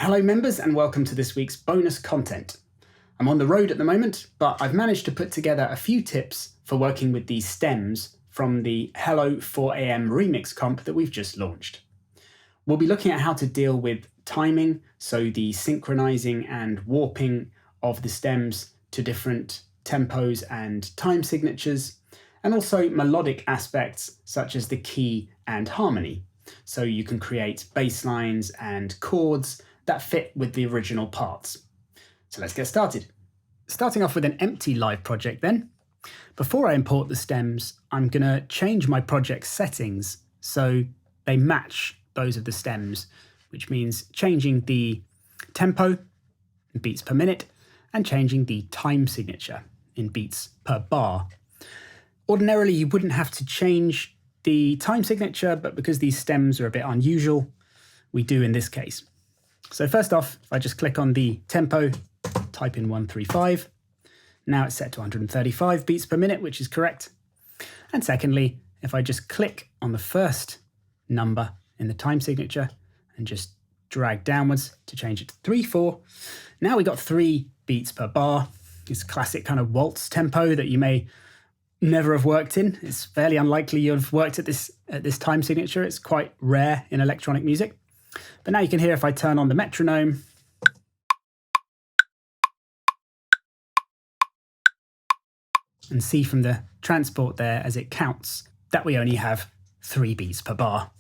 Hello members and welcome to this week's bonus content. I'm on the road at the moment, but I've managed to put together a few tips for working with these stems from the Hello 4am remix comp that we've just launched. We'll be looking at how to deal with timing, so the synchronizing and warping of the stems to different tempos and time signatures, and also melodic aspects such as the key and harmony. So you can create bass lines and chords that fit with the original parts. So let's get started. Starting off with an empty live project then. Before I import the stems, I'm going to change my project settings so they match those of the stems, which means changing the tempo in beats per minute and changing the time signature in beats per bar. Ordinarily, you wouldn't have to change the time signature, but because these stems are a bit unusual, we do in this case. So first off, if I just click on the tempo, type in 135, now it's set to 135 beats per minute, which is correct. And secondly, if I just click on the first number in the time signature and just drag downwards to change it to 3/4, now we got 3 beats per bar. It's classic kind of waltz tempo that you may never have worked in. It's fairly unlikely you've worked at this time signature. It's quite rare in electronic music. But now you can hear if I turn on the metronome, and see from the transport there as it counts that we only have 3 beats per bar.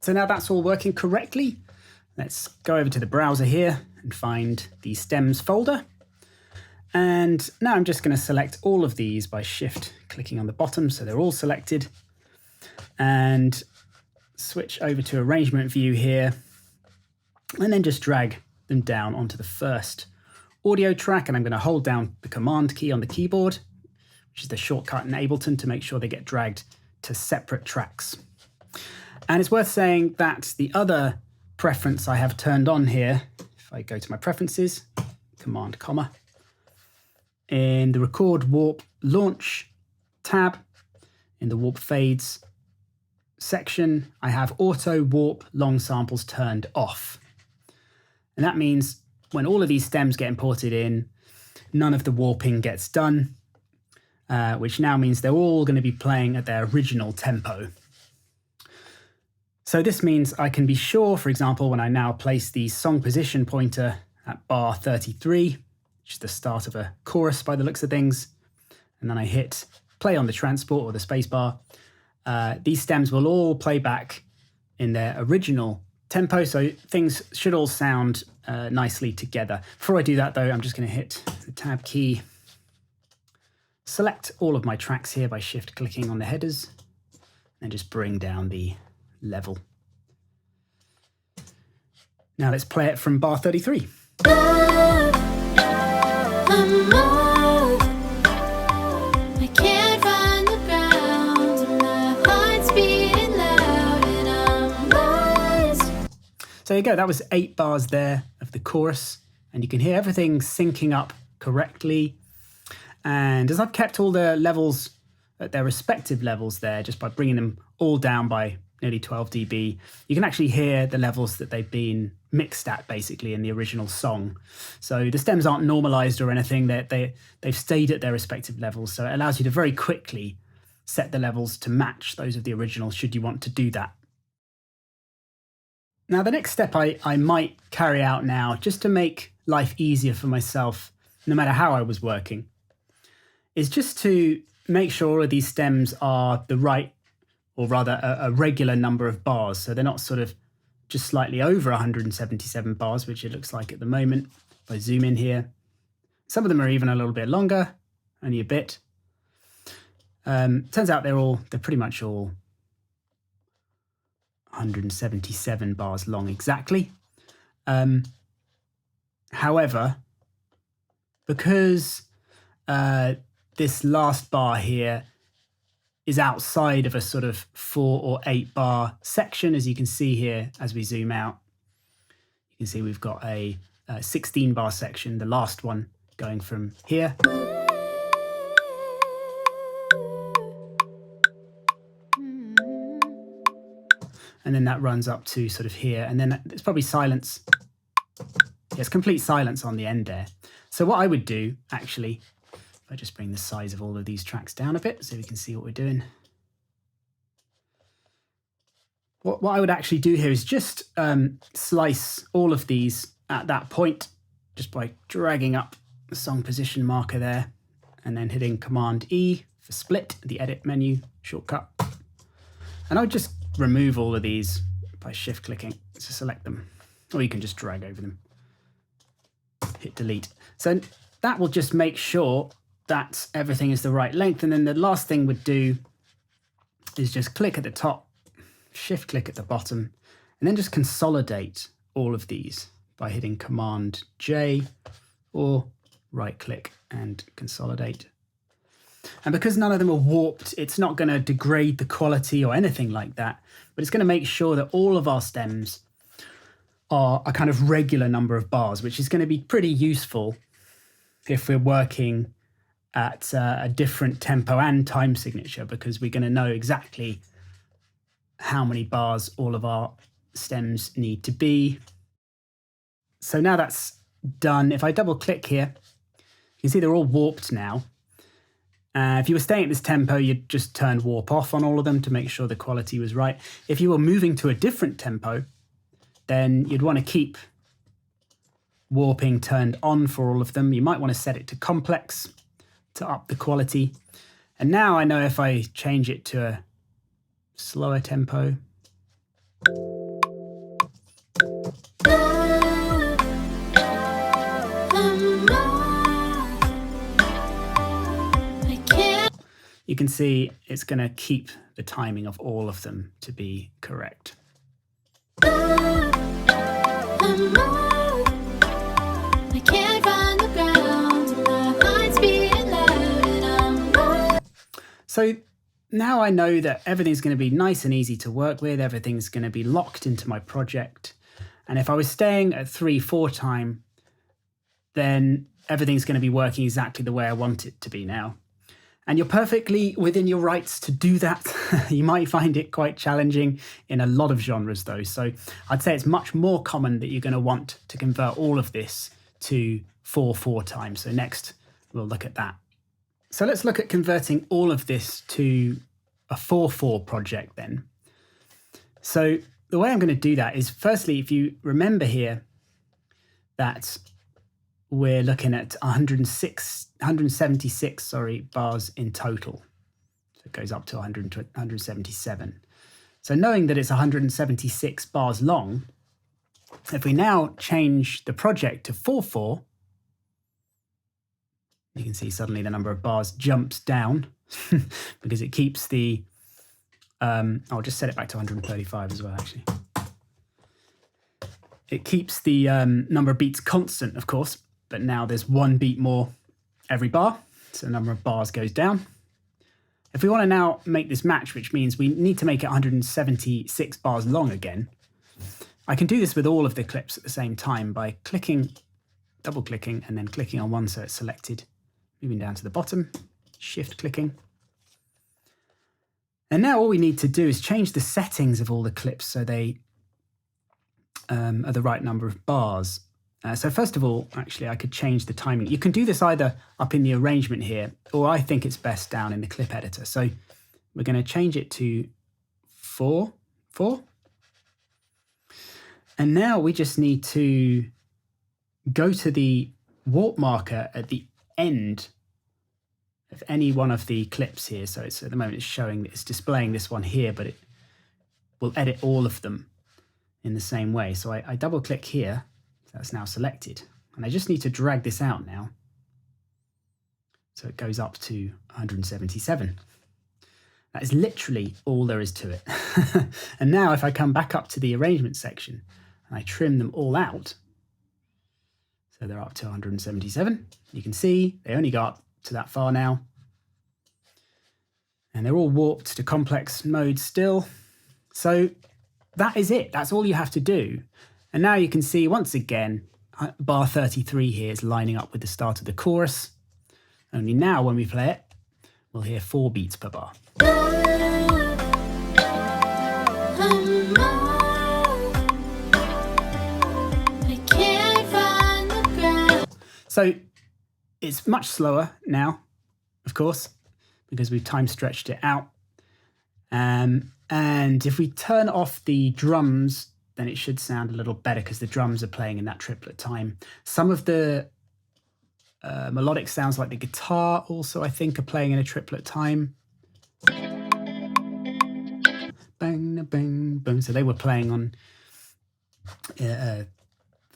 So now that's all working correctly. Let's go over to the browser here and find the stems folder. And now I'm just going to select all of these by shift clicking on the bottom so they're all selected, and switch over to arrangement view here, and then just drag them down onto the first audio track. And I'm going to hold down the command key on the keyboard, which is the shortcut in Ableton, to make sure they get dragged to separate tracks. And it's worth saying that the other preference I have turned on here, if I go to my preferences, command comma, in the record warp launch tab, in the warp fades section, I have auto warp long samples turned off. And that means when all of these stems get imported in, none of the warping gets done, which now means they're all going to be playing at their original tempo. So this means I can be sure, for example, when I now place the song position pointer at bar 33, which is the start of a chorus by the looks of things, and then I hit play on the transport or the space bar, these stems will all play back in their original tempo, so things should all sound nicely together. Before I do that though, I'm just going to hit the tab key, select all of my tracks here by shift clicking on the headers, and just bring down the level. Now let's play it from bar 33. So there you go, that was 8 bars there of the chorus, and you can hear everything syncing up correctly. And as I've kept all the levels at their respective levels there, just by bringing them all down by nearly 12 dB, you can actually hear the levels that they've been mixed at basically in the original song. So the stems aren't normalized or anything, they've stayed at their respective levels. So it allows you to very quickly set the levels to match those of the original should you want to do that. Now the next step I might carry out now, just to make life easier for myself, no matter how I was working, is just to make sure all of these stems are the right, or rather a regular number of bars. So they're not sort of just slightly over 177 bars, which it looks like at the moment. If I zoom in here, some of them are even a little bit longer, only a bit. Turns out they're pretty much all 177 bars long exactly. However, because this last bar here is outside of a sort of 4 or 8 bar section, as you can see here as we zoom out, you can see we've got a 16 bar section, the last one going from here and then that runs up to sort of here, and then there's probably silence There's complete silence on the end there. So what I would do, actually, if I just bring the size of all of these tracks down a bit so we can see what we're doing. What I would actually do here is just slice all of these at that point, just by dragging up the song position marker there, and then hitting Command E for split, the edit menu shortcut. And I would just remove all of these by shift clicking to select them, or you can just drag over them. Hit delete. So that will just make sure that everything is the right length. And then the last thing we'd do is just click at the top, shift click at the bottom, and then just consolidate all of these by hitting Command J or right click and consolidate. And because none of them are warped, it's not going to degrade the quality or anything like that, but it's going to make sure that all of our stems are a kind of regular number of bars, which is going to be pretty useful if we're working at a different tempo and time signature, because we're going to know exactly how many bars all of our stems need to be. So now that's done. If I double click here, you can see they're all warped now. If you were staying at this tempo, you'd just turn warp off on all of them to make sure the quality was right. If you were moving to a different tempo, then you'd want to keep warping turned on for all of them. You might want to set it to complex to up the quality. And now I know if I change it to a slower tempo, you can see it's going to keep the timing of all of them to be correct. So now I know that everything's going to be nice and easy to work with. Everything's going to be locked into my project. And if I was staying at 3/4 time, then everything's going to be working exactly the way I want it to be now. And you're perfectly within your rights to do that. You might find it quite challenging in a lot of genres though. So I'd say it's much more common that you're going to want to convert all of this to 4/4 time. So next we'll look at that. So let's look at converting all of this to a 4/4 project then. So the way I'm going to do that is, firstly, if you remember here that we're looking at 176 bars in total. So it goes up to 177. So knowing that it's 176 bars long, if we now change the project to 4/4, you can see suddenly the number of bars jumps down because it keeps the, I'll just set it back to 135 as well, actually. It keeps the number of beats constant, of course, but now there's one beat more every bar, so the number of bars goes down. If we want to now make this match, which means we need to make it 176 bars long again, I can do this with all of the clips at the same time by clicking, double clicking, and then clicking on one so it's selected, moving down to the bottom, shift clicking. And now all we need to do is change the settings of all the clips so they are the right number of bars. So first of all, actually, I could change the timing. You can do this either up in the arrangement here, or I think it's best down in the clip editor. So we're going to change it to 4/4. And now we just need to go to the warp marker at the end of any one of the clips here. So it's, at the moment it's displaying this one here, but it will edit all of them in the same way. So I double click here. That's now selected. And I just need to drag this out now. So it goes up to 177. That is literally all there is to it. And now if I come back up to the arrangement section and I trim them all out, so they're up to 177, you can see they only go up to that far now. And they're all warped to complex mode still. So that is it. That's all you have to do. And now you can see, once again, bar 33 here is lining up with the start of the chorus. Only now when we play it, we'll hear 4 beats per bar. I can't find So it's much slower now, of course, because we've time stretched it out. And if we turn off the drums, then it should sound a little better because the drums are playing in that triplet time. Some of the melodic sounds like the guitar also, I think, are playing in a triplet time. Bang, bang, boom. So they were playing on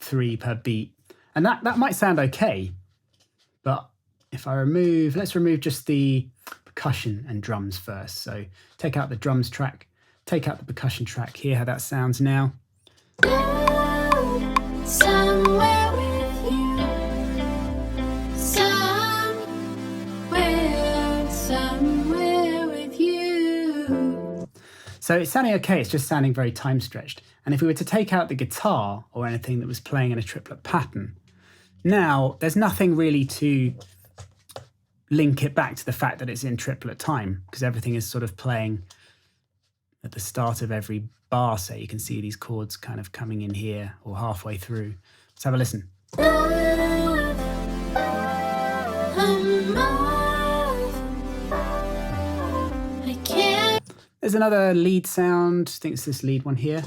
3 per beat. And that might sound okay, but if I let's remove just the percussion and drums first. So take out the drums track, take out the percussion track, hear how that sounds now. Somewhere with you, somewhere with you. So it's sounding okay, it's just sounding very time stretched. And if we were to take out the guitar or anything that was playing in a triplet pattern, now there's nothing really to link it back to the fact that it's in triplet time, because everything is sort of playing at the start of every bar. So you can see these chords kind of coming in here or halfway through. Let's have a listen. There's another lead sound. I think it's this lead one here.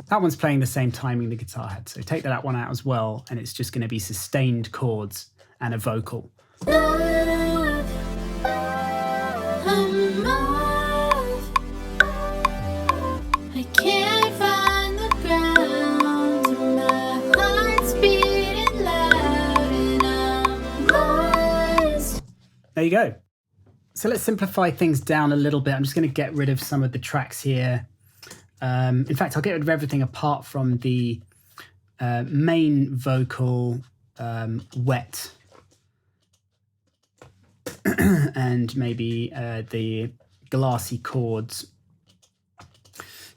That one's playing the same timing the guitar had. So take that one out as well, and it's just going to be sustained chords and a vocal. I can't find the ground, my heart's beating loud and I'm lost. There you go. So let's simplify things down a little bit. I'm just going to get rid of some of the tracks here. In fact, I'll get rid of everything apart from the main vocal wet and maybe the glassy chords,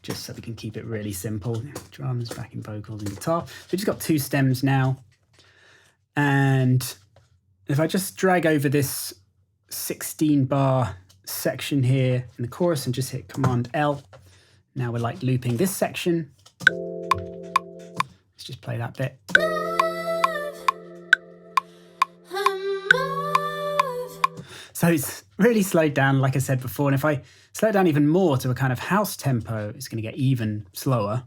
just so we can keep it really simple. Drums, backing vocals, and guitar. So we've just got 2 stems now. And if I just drag over this 16 bar section here in the chorus and just hit Command L, now we're like looping this section. Let's just play that bit. So it's really slowed down, like I said before, and if I slow it down even more to a kind of house tempo, it's going to get even slower.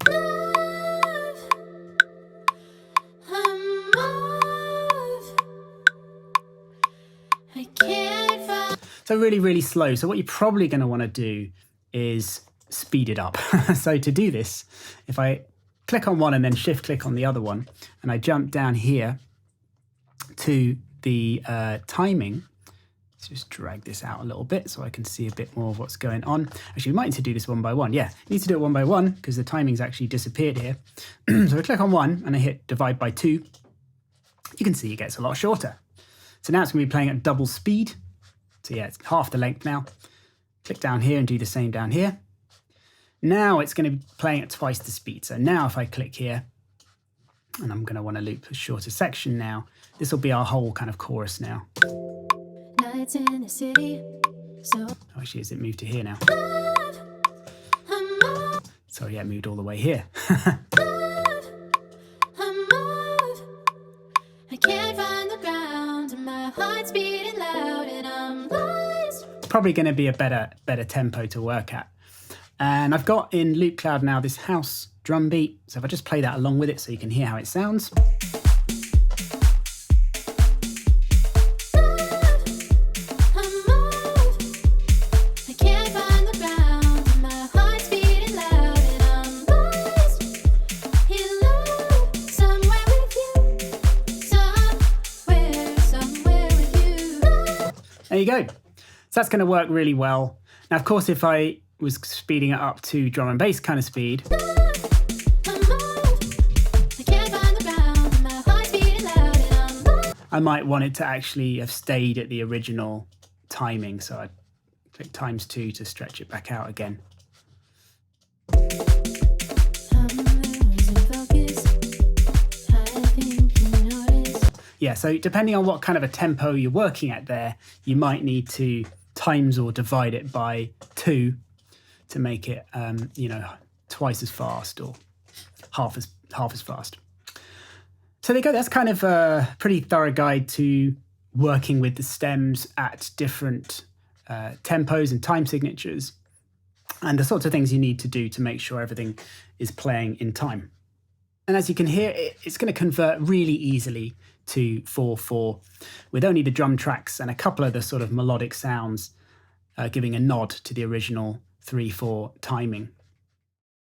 So really, really slow. So what you're probably going to want to do is speed it up. So to do this, if I click on one and then shift click on the other one, and I jump down here to the timing, let's just drag this out a little bit so I can see a bit more of what's going on. Actually, we might need to do this one by one. Yeah, need to do it one by one because the timing's actually disappeared here. So I click on 1 and I hit divide by 2. You can see it gets a lot shorter. So now it's going to be playing at double speed. So yeah, it's half the length now. Click down here and do the same down here. Now it's going to be playing at twice the speed. So now if I click here, and I'm going to want to loop a shorter section now, this will be our whole kind of chorus now. Nights in the city, so Oh, actually, has it moved to here now? Sorry, yeah, it moved all the way here. I can't find the ground and my heart's beating loud and I'm lost. Probably going to be a better tempo to work at. And I've got in Loop Cloud now this house drum beat. So if I just play that along with it so you can hear how it sounds. There you go. So that's going to work really well. Now, of course, if I was speeding it up to drum and bass kind of speed, I might want it to actually have stayed at the original timing. So I'd click ×2 to stretch it back out again. Yeah, so depending on what kind of a tempo you're working at there, you might need to times or divide it by 2 to make it, twice as fast or half as fast. So there you go. That's kind of a pretty thorough guide to working with the stems at different tempos and time signatures, and the sorts of things you need to do to make sure everything is playing in time. And as you can hear, it's going to convert really easily to 4/4 with only the drum tracks and a couple of the sort of melodic sounds giving a nod to the original 3/4 timing.